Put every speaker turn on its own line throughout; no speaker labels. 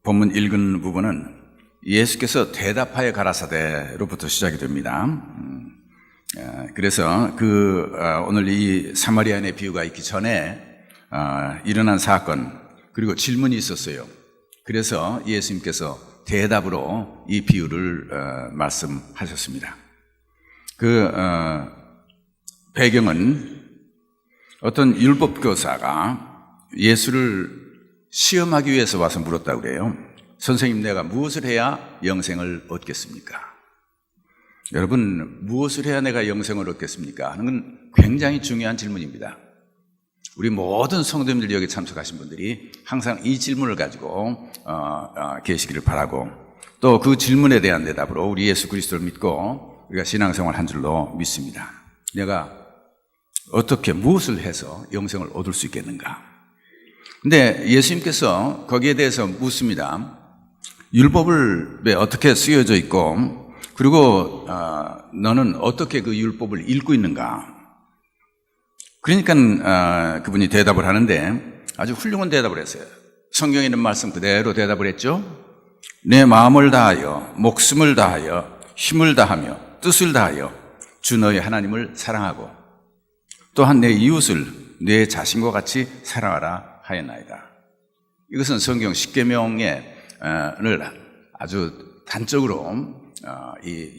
본문 읽은 부분은 예수께서 대답하여 가라사대로부터 시작이 됩니다. 그래서 오늘 이 사마리아인의 비유가 있기 전에 일어난 사건 그리고 질문이 있었어요. 그래서 예수님께서 대답으로 이 비유를 말씀하셨습니다. 배경은 어떤 율법교사가 예수를 시험하기 위해서 와서 물었다고 그래요. 선생님, 내가 무엇을 해야 영생을 얻겠습니까? 여러분, 무엇을 해야 내가 영생을 얻겠습니까? 하는 건 굉장히 중요한 질문입니다. 우리 모든 성도님들 여기 참석하신 분들이 항상 이 질문을 가지고 계시기를 바라고, 또 그 질문에 대한 대답으로 우리 예수 그리스도를 믿고 우리가 신앙생활 한 줄로 믿습니다. 내가 어떻게 무엇을 해서 영생을 얻을 수 있겠는가? 근데 예수님께서 거기에 대해서 묻습니다. 율법을 왜 어떻게 쓰여져 있고, 그리고 너는 어떻게 그 율법을 읽고 있는가? 그러니까 그분이 대답을 하는데 아주 훌륭한 대답을 했어요. 성경에 있는 말씀 그대로 대답을 했죠. 내 마음을 다하여 목숨을 다하여 힘을 다하며 뜻을 다하여 주 너의 하나님을 사랑하고 또한 내 이웃을 내 자신과 같이 사랑하라 하였나이다. 이것은 성경 십계명을 아주 단적으로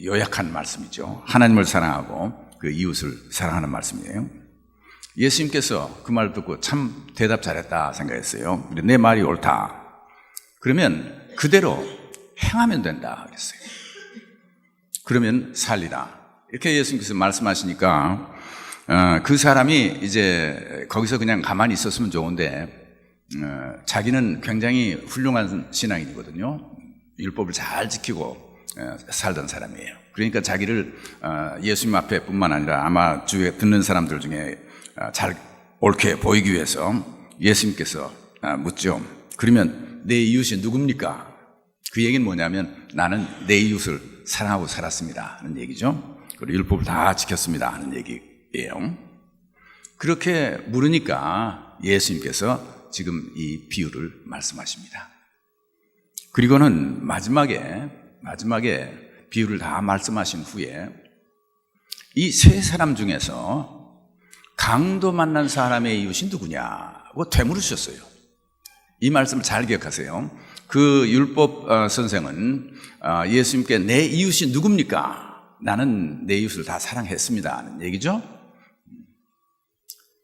요약한 말씀이죠. 하나님을 사랑하고 그 이웃을 사랑하는 말씀이에요. 예수님께서 그 말을 듣고 참 대답 잘했다 생각했어요. 내 말이 옳다. 그러면 그대로 행하면 된다 그랬어요. 그러면 살리라. 이렇게 예수님께서 말씀하시니까 그 사람이 이제 거기서 그냥 가만히 있었으면 좋은데 자기는 굉장히 훌륭한 신앙인이거든요. 율법을 잘 지키고 살던 사람이에요. 그러니까 자기를 예수님 앞에 뿐만 아니라 아마 주위에 듣는 사람들 중에 잘 옳게 보이기 위해서 예수님께서 묻죠. 그러면 내 이웃이 누굽니까? 그 얘기는 뭐냐면 나는 내 이웃을 사랑하고 살았습니다 하는 얘기죠. 그리고 율법을 다 지켰습니다 하는 얘기예요. 그렇게 물으니까 예수님께서 지금 이 비유를 말씀하십니다. 그리고는 마지막에 비유를 다 말씀하신 후에 이 세 사람 중에서 강도 만난 사람의 이웃이 누구냐고 되물으셨어요. 이 말씀을 잘 기억하세요. 그 율법 선생은 예수님께 내 이웃이 누굽니까? 나는 내 이웃을 다 사랑했습니다 하는 얘기죠.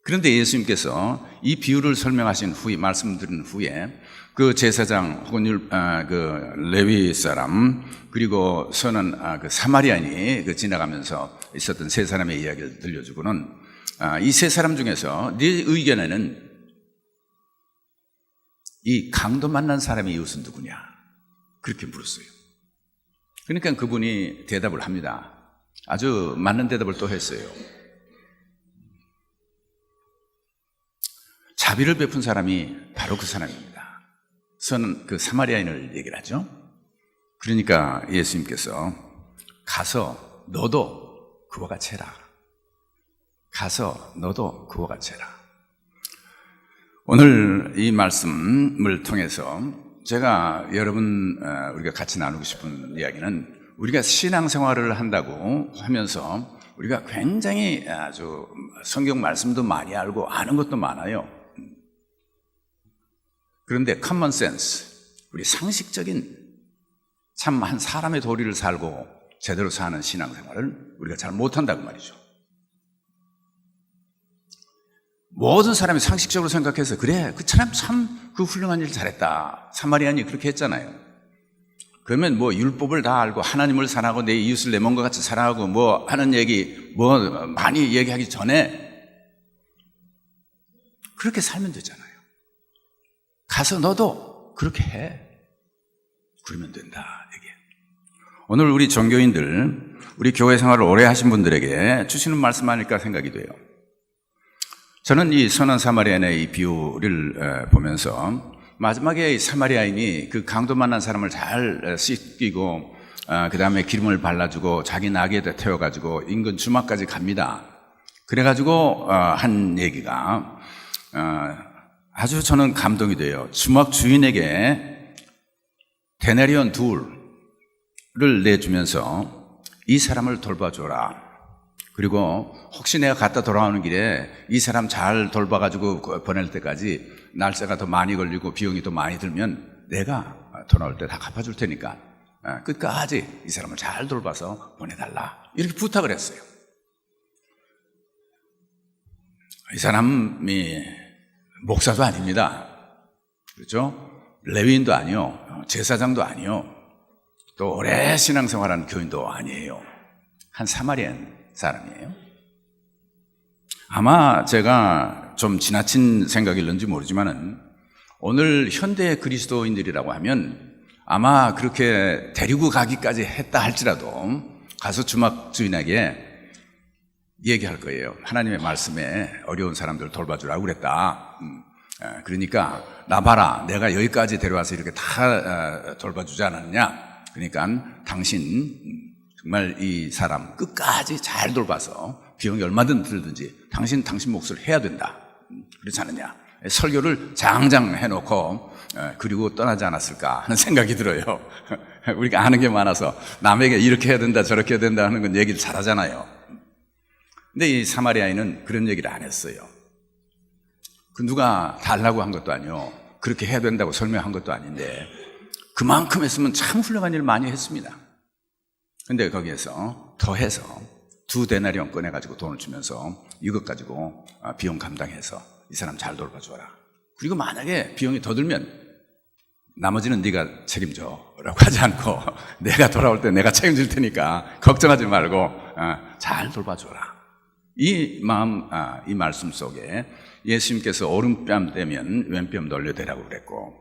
그런데 예수님께서 이 비유를 설명하신 후에, 말씀드린 후에 그 제사장 혹은 레위 사람 그리고 그 사마리아인이 지나가면서 있었던 세 사람의 이야기를 들려주고는 이 세 사람 중에서 네 의견에는 이 강도 만난 사람의 이웃은 누구냐? 그렇게 물었어요. 그러니까 그분이 대답을 합니다. 아주 맞는 대답을 또 했어요. 자비를 베푼 사람이 바로 그 사람입니다. 저는 그 사마리아인을 얘기를 하죠. 그러니까 예수님께서 가서 너도 그와 같이 해라. 가서 너도 그와 같이 해라. 오늘 이 말씀을 통해서 제가 우리가 같이 나누고 싶은 이야기는 우리가 신앙생활을 한다고 하면서 우리가 굉장히 아주 성경 말씀도 많이 알고 아는 것도 많아요. 그런데 common sense, 우리 상식적인 참 한 사람의 도리를 살고 제대로 사는 신앙생활을 우리가 잘 못한다고 말이죠. 모든 사람이 상식적으로 생각해서 그래, 그 사람 참 그 훌륭한 일 잘했다. 사마리아인이 그렇게 했잖아요. 그러면 뭐 율법을 다 알고 하나님을 사랑하고 내 이웃을 내 몸과 같이 사랑하고 뭐 하는 얘기 뭐 많이 얘기하기 전에 그렇게 살면 되잖아요. 가서 너도 그렇게 해. 그러면 된다. 이게. 오늘 우리 종교인들, 우리 교회 생활을 오래 하신 분들에게 주시는 말씀 아닐까 생각이 돼요. 저는 이 선한 사마리아인의 이 비유를 보면서 마지막에 이 사마리아인이 그 강도 만난 사람을 잘 씻기고 그 다음에 기름을 발라주고 자기 나귀에다 태워가지고 인근 주막까지 갑니다. 그래가지고 한 얘기가 아주 저는 감동이 돼요. 주막 주인에게 데나리온 둘을 내주면서 이 사람을 돌봐줘라. 그리고 혹시 내가 갔다 돌아오는 길에 이 사람 잘 돌봐가지고 보낼 때까지 날짜가 더 많이 걸리고 비용이 더 많이 들면 내가 돌아올 때 다 갚아줄 테니까 끝까지 이 사람을 잘 돌봐서 보내달라. 이렇게 부탁을 했어요. 이 사람이 목사도 아닙니다. 그렇죠? 레위인도 아니요. 제사장도 아니요. 또 오래 신앙생활한 교인도 아니에요. 한 사마리안 사람이에요. 아마 제가 좀 지나친 생각일는지 모르지만은 오늘 현대 그리스도인들이라고 하면 아마 그렇게 데리고 가기까지 했다 할지라도 가서 주막 주인에게 얘기할 거예요. 하나님의 말씀에 어려운 사람들 돌봐주라고 그랬다. 그러니까 나 봐라. 내가 여기까지 데려와서 이렇게 다 돌봐주지 않았냐. 그러니까 당신 정말 이 사람 끝까지 잘 돌봐서 비용이 얼마든 들든지 당신 몫을 해야 된다. 그렇지 않느냐. 설교를 장장 해놓고 그리고 떠나지 않았을까 하는 생각이 들어요. 우리가 아는 게 많아서 남에게 이렇게 해야 된다 저렇게 해야 된다 하는 건 얘기를 잘하잖아요. 근데 이 사마리아인은 그런 얘기를 안 했어요. 그 누가 달라고 한 것도 아니요. 그렇게 해야 된다고 설명한 것도 아닌데 그만큼 했으면 참 훌륭한 일을 많이 했습니다. 근데 거기에서 더해서 2데나리온 꺼내가지고 돈을 주면서 이것 가지고 비용 감당해서 이 사람 잘 돌봐줘라. 그리고 만약에 비용이 더 들면 나머지는 네가 책임져 라고 하지 않고 내가 돌아올 때 내가 책임질 테니까 걱정하지 말고 잘 돌봐줘라. 이 마음, 이 말씀 속에 예수님께서 오른뺨 떼면 왼뺨 돌려대라고 그랬고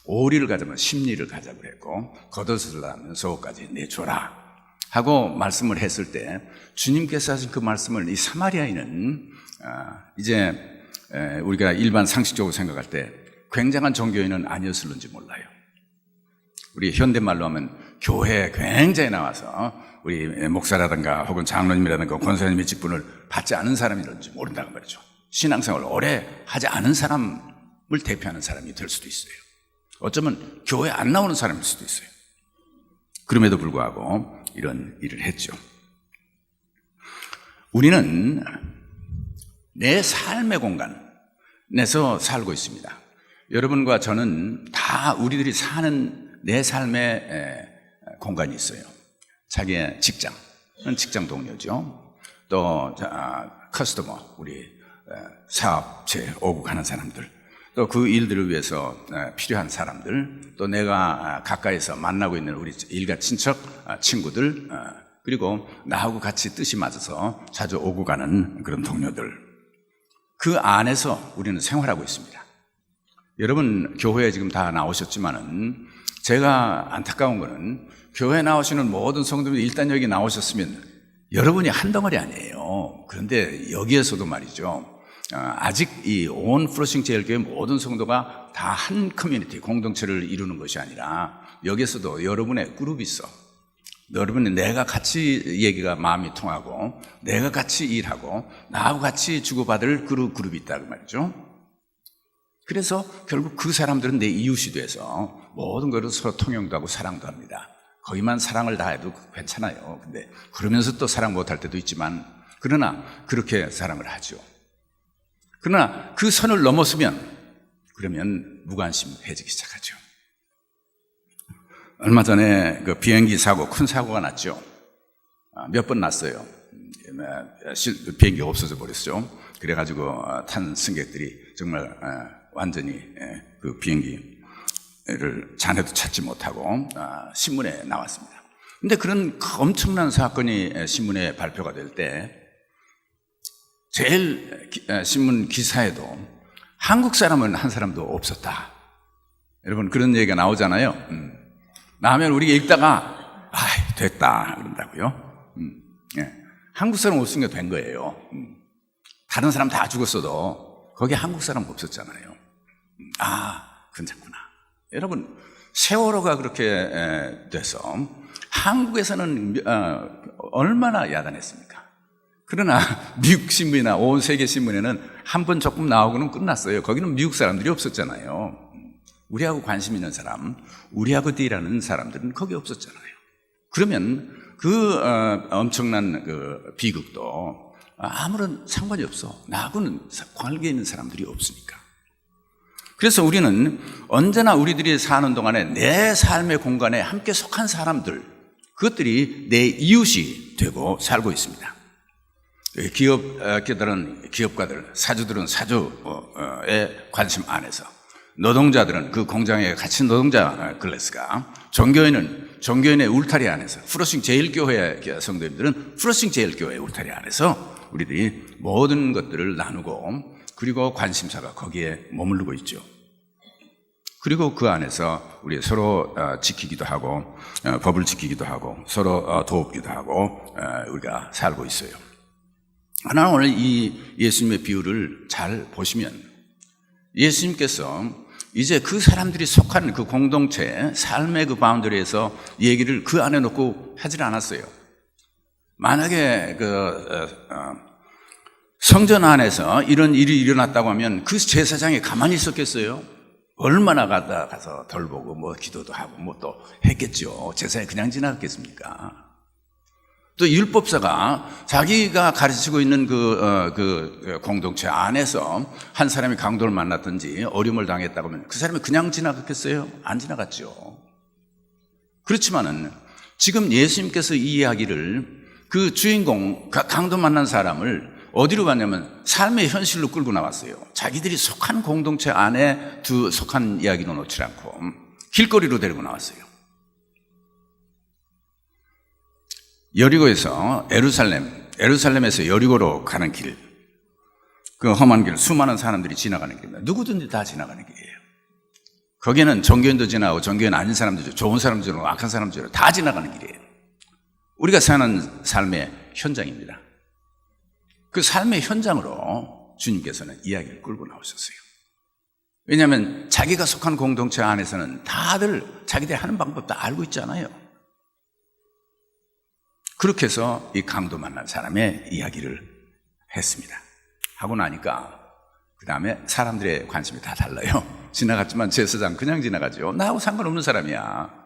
오리를 가자면 십리를 가자고 그랬고 겉옷을 하면 속옷까지 내줘라 하고 말씀을 했을 때 주님께서 하신 그 말씀을 이 사마리아인은 이제 우리가 일반 상식적으로 생각할 때 굉장한 종교인은 아니었을는지 몰라요. 우리 현대말로 하면 교회에 굉장히 나와서 우리 목사라든가 혹은 장로님이라든가 권사님의 직분을 받지 않은 사람이런지 모른다고 말이죠. 신앙생활을 오래 하지 않은 사람을 대표하는 사람이 될 수도 있어요. 어쩌면 교회 안 나오는 사람일 수도 있어요. 그럼에도 불구하고 이런 일을 했죠. 우리는 내 삶의 공간에서 살고 있습니다. 여러분과 저는 다 우리들이 사는 내 삶의 공간이 있어요. 자기의 직장 동료죠. 또 커스터머, 우리 사업체 오고 가는 사람들, 또 그 일들을 위해서 필요한 사람들, 또 내가 가까이서 만나고 있는 우리 일가 친척, 친구들, 그리고 나하고 같이 뜻이 맞아서 자주 오고 가는 그런 동료들, 그 안에서 우리는 생활하고 있습니다. 여러분 교회에 지금 다 나오셨지만은 제가 안타까운 거는 교회 나오시는 모든 성도들이 일단 여기 나오셨으면 여러분이 한 덩어리 아니에요. 그런데 여기에서도 말이죠. 아직 이 온 플러싱 제일교회 모든 성도가 다 한 커뮤니티, 공동체를 이루는 것이 아니라 여기에서도 여러분의 그룹이 있어. 여러분은 내가 같이 얘기가 마음이 통하고 내가 같이 일하고 나하고 같이 주고받을 그룹이 있다고 말이죠. 그래서 결국 그 사람들은 내 이웃이 돼서 모든 것을 서로 통용도 하고 사랑도 합니다. 거기만 사랑을 다해도 괜찮아요. 근데 그러면서 또 사랑 못할 때도 있지만 그러나 그렇게 사랑을 하죠. 그러나 그 선을 넘었으면 그러면 무관심해지기 시작하죠. 얼마 전에 그 비행기 사고, 큰 사고가 났죠. 몇 번 났어요. 비행기 없어져 버렸죠. 그래가지고 탄 승객들이 정말 완전히 그 비행기를 잔해도 찾지 못하고 신문에 나왔습니다. 근데 그런 엄청난 사건이 신문에 발표가 될 때 제일 신문 기사에도 한국 사람은 한 사람도 없었다. 여러분 그런 얘기가 나오잖아요. 나면 우리가 읽다가 됐다 그런다고요. 예. 한국 사람 없으니까 된 거예요. 다른 사람 다 죽었어도 거기 한국 사람 없었잖아요. 괜찮구나. 여러분 세월호가 그렇게 돼서 한국에서는 얼마나 야단했습니까? 그러나 미국 신문이나 온 세계 신문에는 한 번 조금 나오고는 끝났어요. 거기는 미국 사람들이 없었잖아요. 우리하고 관심 있는 사람, 우리하고 딜하는 사람들은 거기 없었잖아요. 그러면 그 엄청난 그 비극도 아무런 상관이 없어. 나하고는 관계 있는 사람들이 없으니까. 그래서 우리는 언제나 우리들이 사는 동안에 내 삶의 공간에 함께 속한 사람들, 그것들이 내 이웃이 되고 살고 있습니다. 기업가들은 기업가들, 사주들은 사주의 관심 안에서, 노동자들은 그 공장의 같이 노동자 클래스가, 종교인은 종교인의 울타리 안에서, 프로싱 제일교회 성도님들은 프로싱 제일교회 울타리 안에서 우리들이 모든 것들을 나누고, 그리고 관심사가 거기에 머무르고 있죠. 그리고 그 안에서 우리 서로 지키기도 하고, 법을 지키기도 하고, 서로 도우기도 하고, 우리가 살고 있어요. 하나, 오늘 이 예수님의 비유를 잘 보시면 예수님께서 이제 그 사람들이 속한 그 공동체, 삶의 그 바운더리에서 얘기를 그 안에 놓고 하질 않았어요. 만약에 성전 안에서 이런 일이 일어났다고 하면 그 제사장이 가만히 있었겠어요? 얼마나 가서 덜 보고 뭐 기도도 하고 뭐 또 했겠죠. 제사에 그냥 지나갔겠습니까? 또 율법사가 자기가 가르치고 있는 그 공동체 안에서 한 사람이 강도를 만났든지 어려움을 당했다고 하면 그 사람이 그냥 지나갔겠어요? 안 지나갔죠. 그렇지만은 지금 예수님께서 이 이야기를, 그 주인공, 강도 만난 사람을 어디로 갔냐면 삶의 현실로 끌고 나왔어요. 자기들이 속한 공동체 안에 속한 이야기로 놓지 않고 길거리로 데리고 나왔어요. 여리고에서 에루살렘에서 여리고로 가는 길, 그 험한 길, 수많은 사람들이 지나가는 길입니다. 누구든지 다 지나가는 길이에요. 거기에는 종교인도 지나고 종교인 아닌 사람들도, 좋은 사람들도 지나고 악한 사람들도 지나고 다 지나가는 길이에요. 우리가 사는 삶의 현장입니다. 그 삶의 현장으로 주님께서는 이야기를 끌고 나오셨어요. 왜냐하면 자기가 속한 공동체 안에서는 다들 자기들이 하는 방법 다 알고 있잖아요. 그렇게 해서 이 강도 만난 사람의 이야기를 했습니다. 하고 나니까 그 다음에 사람들의 관심이 다 달라요. 지나갔지만 제사장 그냥 지나가죠. 나하고 상관없는 사람이야.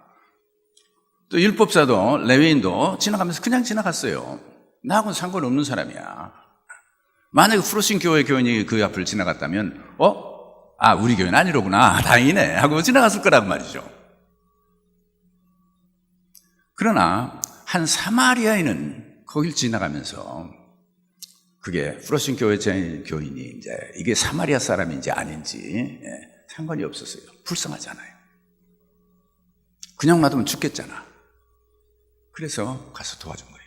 또 율법사도 레위인도 지나가면서 그냥 지나갔어요. 나하고는 상관없는 사람이야. 만약에 프로싱 교회 교인이 그 앞을 지나갔다면 우리 교회는 아니로구나, 다행이네 하고 지나갔을 거란 말이죠. 그러나 한 사마리아인은 거길 지나가면서, 그게 프로싱 교회 교인이 이제 이게 사마리아 사람인지 아닌지 상관이 없었어요. 불쌍하잖아요. 그냥 놔두면 죽겠잖아. 그래서 가서 도와준 거예요.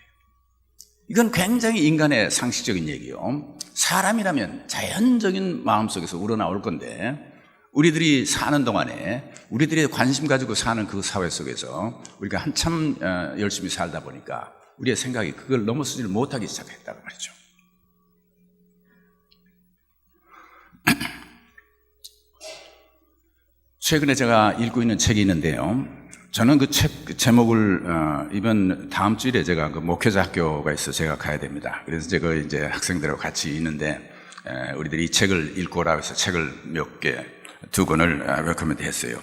이건 굉장히 인간의 상식적인 얘기예요. 사람이라면 자연적인 마음속에서 우러나올 건데, 우리들이 사는 동안에 우리들이 관심 가지고 사는 그 사회 속에서 우리가 한참 열심히 살다 보니까 우리의 생각이 그걸 넘어서지를 못하기 시작했다고 말이죠. 최근에 제가 읽고 있는 책이 있는데요, 저는 그 책 제목을 이번 다음 주일에 제가 그 목회자 학교가 있어 제가 가야 됩니다. 그래서 제가 이제 학생들하고 같이 있는데 우리들이 이 책을 읽고 오라고 해서 책을 몇 개, 2권을 레코멘드 했어요.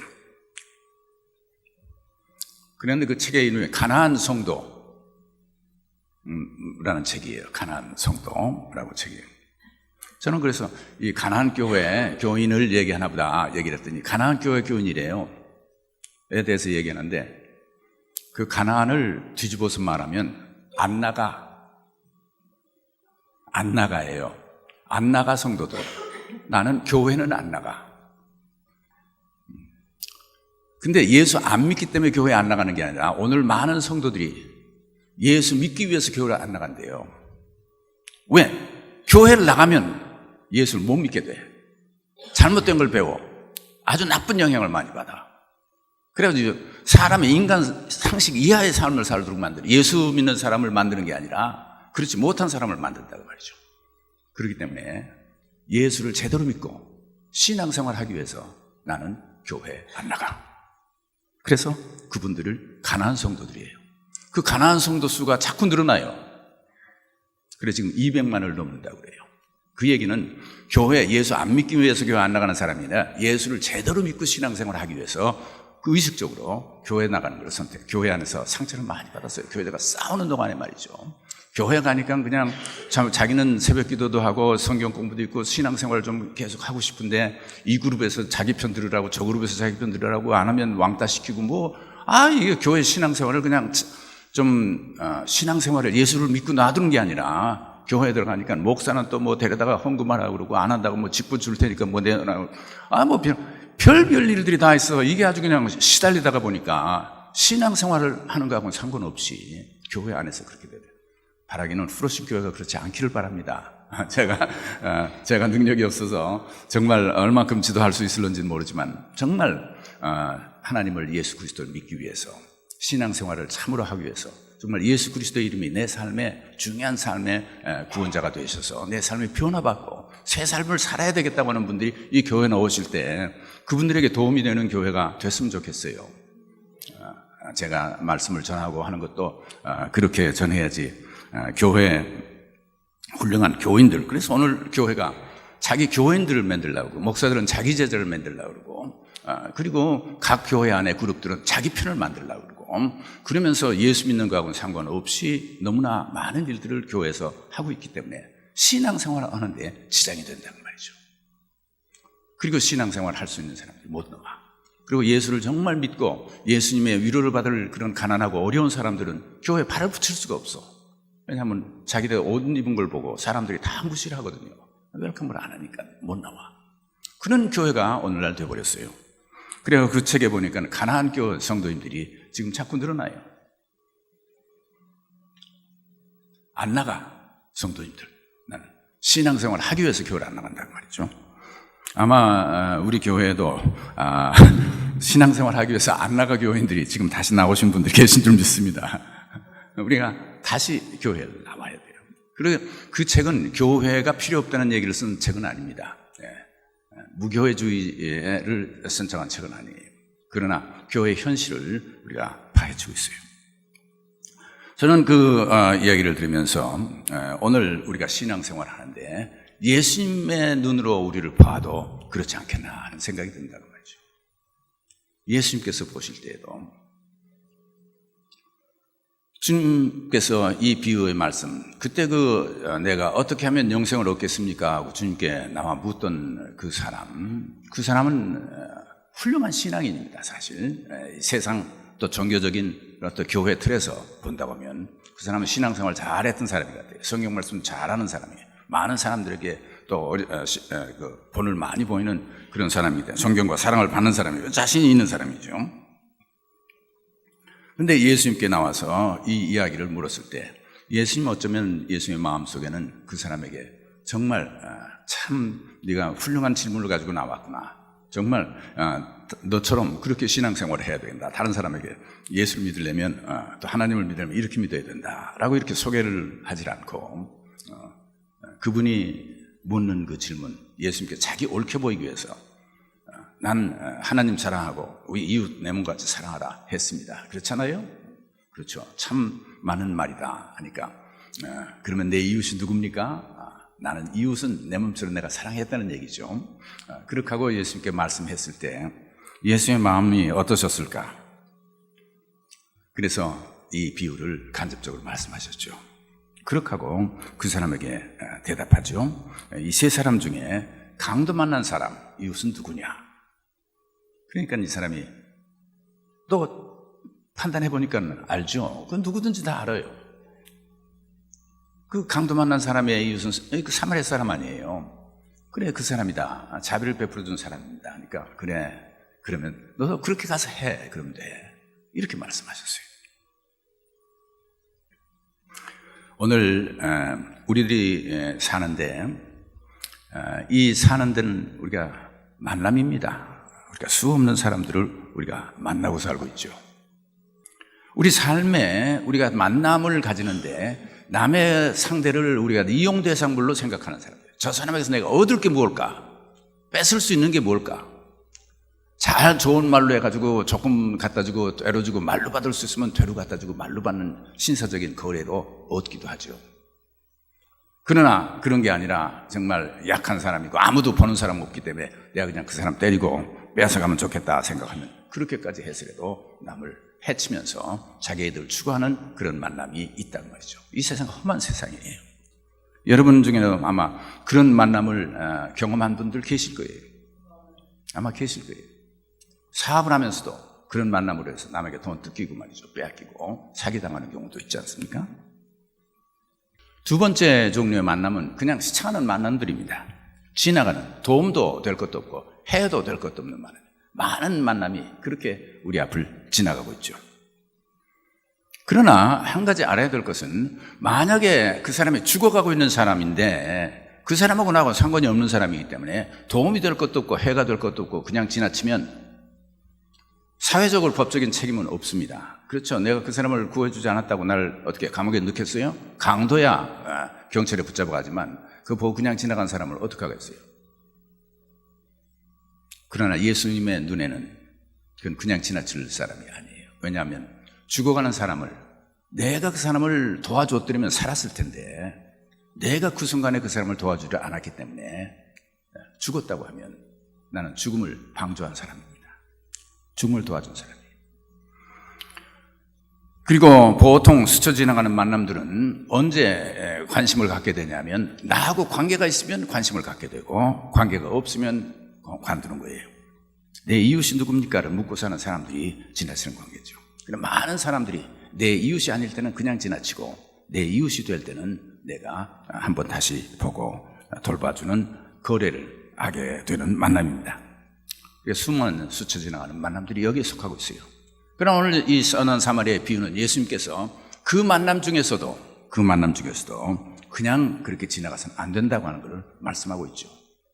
그런데 그 책의 이름이 가나안 성도라는 책이에요. 가나안 성도라고 책이에요. 저는 그래서 이 가나안 교회 교인을 얘기하나 보다 얘기를 했더니 가나안 교회 교인이래요. 에 대해서 얘기하는데, 그 가나안을 뒤집어서 말하면 안 나가예요. 안 나가 성도들. 나는 교회는 안 나가. 근데 예수 안 믿기 때문에 교회 안 나가는 게 아니라 오늘 많은 성도들이 예수 믿기 위해서 교회를 안 나간대요. 왜? 교회를 나가면 예수를 못 믿게 돼. 잘못된 걸 배워. 아주 나쁜 영향을 많이 받아. 그래가지고 사람의 인간 상식 이하의 삶을 살도록 만들어. 예수 믿는 사람을 만드는 게 아니라 그렇지 못한 사람을 만든다고 말이죠. 그렇기 때문에 예수를 제대로 믿고 신앙생활을 하기 위해서 나는 교회 안 나가. 그래서 그분들을 가나안 성도들이에요. 그 가나안 성도 수가 자꾸 늘어나요. 그래서 지금 200만을 넘는다고 그래요. 그 얘기는 교회, 예수 안 믿기 위해서 교회 안 나가는 사람이 아니라 예수를 제대로 믿고 신앙생활을 하기 위해서 그 의식적으로 교회 나가는 걸 선택. 교회 안에서 상처를 많이 받았어요. 교회가 싸우는 동안에 말이죠. 교회 가니까 그냥 자기는 새벽 기도도 하고 성경 공부도 있고 신앙생활을 좀 계속 하고 싶은데 이 그룹에서 자기 편 들으라고 저 그룹에서 자기 편 들으라고 안 하면 왕따 시키고 이게 교회 신앙생활을 그냥 좀 신앙생활을 예수를 믿고 놔두는 게 아니라 교회에 들어가니까 목사는 또 데려다가 헌금하라고 그러고 안 한다고 직분 줄 테니까 내놔라고 별별 일들이 다 있어. 이게 아주 그냥 시달리다가 보니까 신앙생활을 하는 거하고는 상관없이 교회 안에서 그렇게 돼요. 바라기는 프로십 교회가 그렇지 않기를 바랍니다. 제가 능력이 없어서 정말 얼만큼 지도할 수 있을런지는 모르지만 정말 하나님을 예수 그리스도를 믿기 위해서 신앙생활을 참으로 하기 위해서 정말 예수 그리스도의 이름이 내 삶의 중요한 삶의 구원자가 되셔서 내 삶이 변화받고 새 삶을 살아야 되겠다고 하는 분들이 이 교회에 나오실 때 그분들에게 도움이 되는 교회가 됐으면 좋겠어요. 제가 말씀을 전하고 하는 것도 그렇게 전해야지 교회 훌륭한 교인들, 그래서 오늘 교회가 자기 교인들을 만들려고 그러고 목사들은 자기 제자를 만들려고 그러고 그리고 각 교회 안에 그룹들은 자기 편을 만들려고 그러고 그러면서 예수 믿는 거하고는 상관없이 너무나 많은 일들을 교회에서 하고 있기 때문에 신앙생활을 하는데 지장이 된다는 말이죠. 그리고 신앙생활을 할 수 있는 사람들이 못 나와. 그리고 예수를 정말 믿고 예수님의 위로를 받을 그런 가난하고 어려운 사람들은 교회에 발을 붙일 수가 없어. 왜냐하면 자기들 옷 입은 걸 보고 사람들이 다 무시를 하거든요. 웰컴을 안 하니까 못 나와. 그런 교회가 오늘날 되어버렸어요. 그래서 그 책에 보니까 가나안 교회 성도님들이 지금 자꾸 늘어나요. 안 나가, 성도님들. 나는 신앙생활을 하기 위해서 교회를 안 나간다는 말이죠. 아마 우리 교회에도 신앙생활 하기 위해서 안 나가 교회인들이 지금 다시 나오신 분들이 계신 줄 믿습니다. 우리가 다시 교회를 나와야 돼요. 그리고 그 책은 교회가 필요 없다는 얘기를 쓴 책은 아닙니다. 무교회주의를 선창한 책은 아니에요. 그러나 교회의 현실을 우리가 파헤치고 있어요. 저는 그 이야기를 들으면서 오늘 우리가 신앙생활을 하는데 예수님의 눈으로 우리를 봐도 그렇지 않겠나 하는 생각이 든다는 말이죠. 예수님께서 보실 때에도 주님께서 이 비유의 말씀, 그때 내가 어떻게 하면 영생을 얻겠습니까? 하고 주님께 나와 묻던 그 사람은 훌륭한 신앙인입니다, 사실. 세상 또 종교적인 어떤 교회 틀에서 본다고 하면 그 사람은 신앙생활 잘했던 사람이 같아요. 성경 말씀 잘하는 사람이에요. 많은 사람들에게 또 본을 많이 보이는 그런 사람이다. 존경과 사랑을 받는 사람이고 자신이 있는 사람이죠. 근데 예수님께 나와서 이 이야기를 물었을 때 예수님 어쩌면 예수님의 마음속에는 그 사람에게 정말 참 네가 훌륭한 질문을 가지고 나왔구나. 정말 너처럼 그렇게 신앙생활을 해야 된다. 다른 사람에게 예수를 믿으려면 또 하나님을 믿으려면 이렇게 믿어야 된다. 라고 이렇게 소개를 하질 않고 그분이 묻는 그 질문, 예수님께 자기 옳게 보이기 위해서 난 하나님 사랑하고 우리 이웃 내 몸같이 사랑하라 했습니다. 그렇잖아요? 그렇죠. 참 많은 말이다 하니까 그러면 내 이웃이 누굽니까? 나는 이웃은 내 몸처럼 내가 사랑했다는 얘기죠. 그렇게 하고 예수님께 말씀했을 때 예수의 마음이 어떠셨을까? 그래서 이 비유를 간접적으로 말씀하셨죠. 그렇게 하고 그 사람에게 대답하죠. 이 세 사람 중에 강도 만난 사람 이웃은 누구냐? 그러니까 이 사람이 또 판단해 보니까 알죠. 그건 누구든지 다 알아요. 그 강도 만난 사람의 이웃은 그 사마리아 사람 아니에요. 그래, 그 사람이다. 자비를 베풀어 준 사람입니다. 그러니까 그래, 그러면 너도 그렇게 가서 해. 그러면 돼. 이렇게 말씀하셨어요. 오늘 우리들이 사는데 이 사는 데는 우리가 만남입니다. 우리가 수 없는 사람들을 우리가 만나고 살고 있죠. 우리 삶에 우리가 만남을 가지는데 남의 상대를 우리가 이용 대상물로 생각하는 사람들. 저 사람에게서 내가 얻을 게 뭘까? 뺏을 수 있는 게 뭘까? 잘 좋은 말로 해가지고 조금 갖다 주고 되로 주고 말로 받을 수 있으면 되로 갖다 주고 말로 받는 신사적인 거래로 얻기도 하죠. 그러나 그런 게 아니라 정말 약한 사람이고 아무도 보는 사람 없기 때문에 내가 그냥 그 사람 때리고 뺏어가면 좋겠다 생각하면 그렇게까지 해서라도 남을 해치면서 자기애들 추구하는 그런 만남이 있다는 말이죠. 이 세상은 험한 세상이에요. 여러분 중에는 아마 그런 만남을 경험한 분들 계실 거예요. 아마 계실 거예요. 사업을 하면서도 그런 만남으로 해서 남에게 돈 뜯기고 말이죠. 빼앗기고 사기당하는 경우도 있지 않습니까? 두 번째 종류의 만남은 그냥 스쳐가는 만남들입니다. 지나가는, 도움도 될 것도 없고 해도 될 것도 없는 만남. 많은 만남이 그렇게 우리 앞을 지나가고 있죠. 그러나 한 가지 알아야 될 것은 만약에 그 사람이 죽어가고 있는 사람인데 그 사람하고 나하고 상관이 없는 사람이기 때문에 도움이 될 것도 없고 해가 될 것도 없고 그냥 지나치면 사회적으로 법적인 책임은 없습니다. 그렇죠. 내가 그 사람을 구해주지 않았다고 날 어떻게 감옥에 넣겠어요? 강도야 경찰에 붙잡아 가지만 그거 보고 그냥 지나간 사람을 어떻게 하겠어요? 그러나 예수님의 눈에는 그건 그냥 지나칠 사람이 아니에요. 왜냐하면 죽어가는 사람을 내가 그 사람을 도와줬더라면 살았을 텐데 내가 그 순간에 그 사람을 도와주지 않았기 때문에 죽었다고 하면 나는 죽음을 방조한 사람입니다. 죽음을 도와준 사람이에요. 그리고 보통 스쳐 지나가는 만남들은 언제 관심을 갖게 되냐면 나하고 관계가 있으면 관심을 갖게 되고 관계가 없으면 관두는 거예요. 내 이웃이 누굽니까를 묻고 사는 사람들이 지나치는 관계죠. 많은 사람들이 내 이웃이 아닐 때는 그냥 지나치고 내 이웃이 될 때는 내가 한번 다시 보고 돌봐주는 거래를 하게 되는 만남입니다. 수많은 스쳐 지나가는 만남들이 여기에 속하고 있어요. 그러나 오늘 이 선한 사마리아의 비유는 예수님께서 그 만남 중에서도 그냥 그렇게 지나가서는 안 된다고 하는 것을 말씀하고 있죠.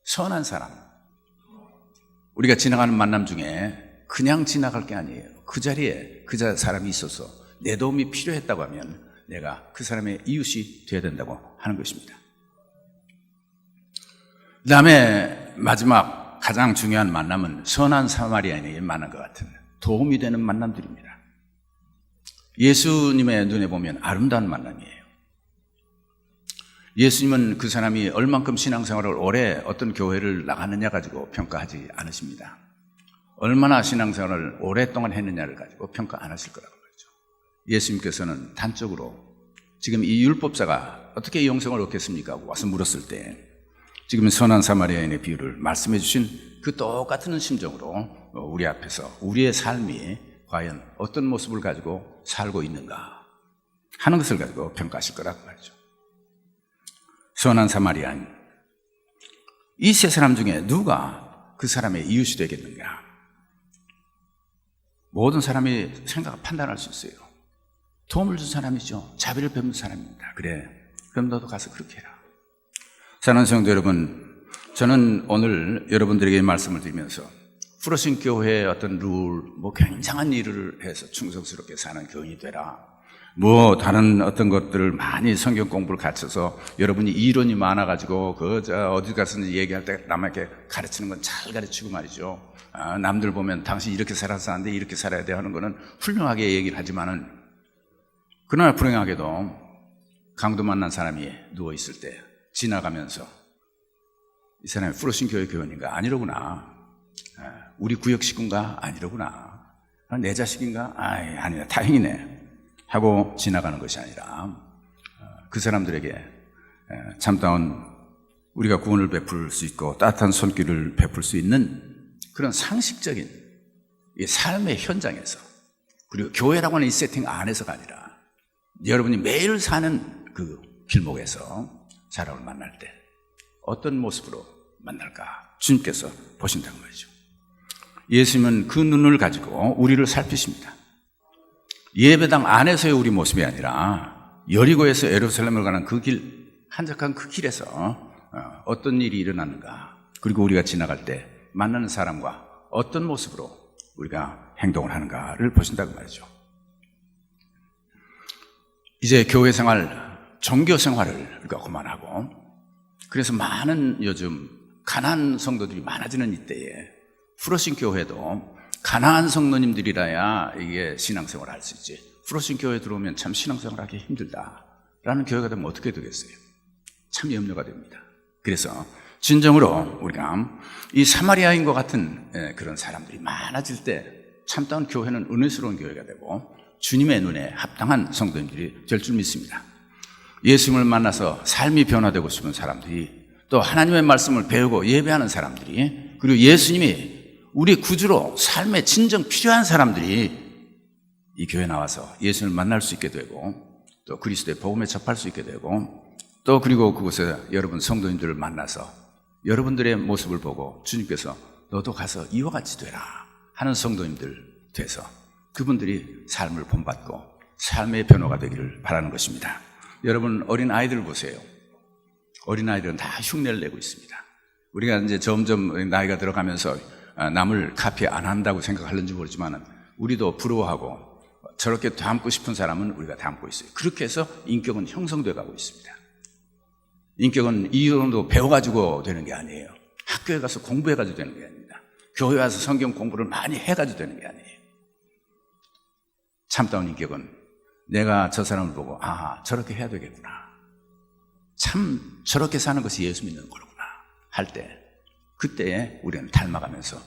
선한 사람, 우리가 지나가는 만남 중에 그냥 지나갈 게 아니에요. 그 자리에 그 사람이 있어서 내 도움이 필요했다고 하면 내가 그 사람의 이웃이 되어야 된다고 하는 것입니다. 그 다음에 마지막 가장 중요한 만남은 선한 사마리아인에게 만난 것 같은 도움이 되는 만남들입니다. 예수님의 눈에 보면 아름다운 만남이에요. 예수님은 그 사람이 얼만큼 신앙생활을 오래 어떤 교회를 나가느냐 가지고 평가하지 않으십니다. 얼마나 신앙생활을 오랫동안 했느냐를 가지고 평가 안 하실 거라고 말이죠. 예수님께서는 단적으로 지금 이 율법자가 어떻게 영생을 얻겠습니까? 하고 와서 물었을 때 지금 선한 사마리아인의 비유를 말씀해 주신 그 똑같은 심정으로 우리 앞에서 우리의 삶이 과연 어떤 모습을 가지고 살고 있는가 하는 것을 가지고 평가하실 거라고 말이죠. 선한 사마리아인, 이 세 사람 중에 누가 그 사람의 이웃이 되겠는가? 모든 사람이 판단할 수 있어요. 도움을 준 사람이죠. 자비를 베푼 사람입니다. 그래, 그럼 너도 가서 그렇게 해라. 사랑하는 성도 여러분, 저는 오늘 여러분들에게 말씀을 드리면서 프로신 교회의 어떤 룰, 굉장한 일을 해서 충성스럽게 사는 교인이 되라, 다른 어떤 것들을 많이 성경 공부를 갖춰서 여러분이 이론이 많아가지고 어디 가서 얘기할 때 남에게 가르치는 건 잘 가르치고 말이죠. 남들 보면 당신 이렇게 살아서 안 돼, 이렇게 살아야 돼 하는 거는 훌륭하게 얘기를 하지만은, 그러나 불행하게도 강도 만난 사람이 누워있을 때 지나가면서 이 사람이 프로신 교회 교원인가? 아니로구나. 우리 구역 식구인가? 아니로구나. 내 자식인가? 아니네. 다행이네. 하고 지나가는 것이 아니라 그 사람들에게 참다운 우리가 구원을 베풀 수 있고 따뜻한 손길을 베풀 수 있는 그런 상식적인 이 삶의 현장에서, 그리고 교회라고 하는 이 세팅 안에서가 아니라 여러분이 매일 사는 그 길목에서 사람을 만날 때 어떤 모습으로 만날까 주님께서 보신다는 말이죠. 예수님은 그 눈을 가지고 우리를 살피십니다. 예배당 안에서의 우리 모습이 아니라 여리고에서 예루살렘을 가는 그 길, 한적한 그 길에서 어떤 일이 일어나는가, 그리고 우리가 지나갈 때 만나는 사람과 어떤 모습으로 우리가 행동을 하는가를 보신다고 말이죠. 이제 교회 생활, 종교 생활을 우리가 그만하고, 그래서 많은 요즘 가난한 성도들이 많아지는 이때에 프로신 교회도 가난한 성도님들이라야 이게 신앙생활을 할 수 있지, 프로신 교회에 들어오면 참 신앙생활 하기 힘들다라는 교회가 되면 어떻게 되겠어요? 참 염려가 됩니다. 그래서 진정으로 우리가 이 사마리아인과 같은 그런 사람들이 많아질 때 참다운 교회는 은혜스러운 교회가 되고 주님의 눈에 합당한 성도님들이 될 줄 믿습니다. 예수님을 만나서 삶이 변화되고 싶은 사람들이, 또 하나님의 말씀을 배우고 예배하는 사람들이, 그리고 예수님이 우리 구주로 삶에 진정 필요한 사람들이 이 교회에 나와서 예수님을 만날 수 있게 되고, 또 그리스도의 복음에 접할 수 있게 되고, 또 그리고 그곳에 여러분 성도님들을 만나서 여러분들의 모습을 보고 주님께서 너도 가서 이와 같이 되라 하는 성도님들 돼서 그분들이 삶을 본받고 삶의 변호가 되기를 바라는 것입니다. 여러분 어린 아이들 보세요. 어린 아이들은 다 흉내를 내고 있습니다. 우리가 이제 점점 나이가 들어가면서 남을 카피 안 한다고 생각하는지 모르지만 우리도 부러워하고 저렇게 닮고 싶은 사람은 우리가 닮고 있어요. 그렇게 해서 인격은 형성되어 가고 있습니다. 인격은 이 정도 배워가지고 되는 게 아니에요. 학교에 가서 공부해가지고 되는 게 아닙니다. 교회 와서 성경 공부를 많이 해가지고 되는 게 아니에요. 참다운 인격은 내가 저 사람을 보고 저렇게 해야 되겠구나, 참 저렇게 사는 것이 예수 믿는 거구나 할 때, 그때에 우리는 닮아가면서,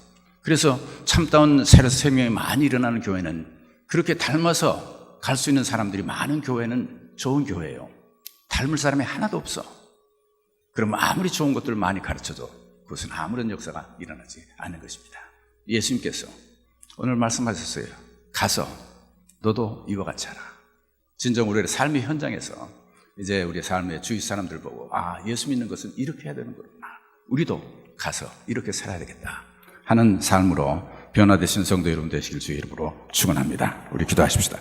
그래서 참다운 새로 생명이 많이 일어나는 교회는, 그렇게 닮아서 갈 수 있는 사람들이 많은 교회는 좋은 교회예요. 닮을 사람이 하나도 없어. 그러면 아무리 좋은 것들을 많이 가르쳐도 그것은 아무런 역사가 일어나지 않는 것입니다. 예수님께서 오늘 말씀하셨어요. 가서 너도 이와 같이 하라. 진정 우리의 삶의 현장에서 이제 우리의 삶의 주위 사람들 보고 예수 믿는 것은 이렇게 해야 되는 거구나, 우리도 가서 이렇게 살아야 되겠다 하는 삶으로 변화되신 성도 여러분 되시길 주의 이름으로 축원합니다. 우리 기도하십시다.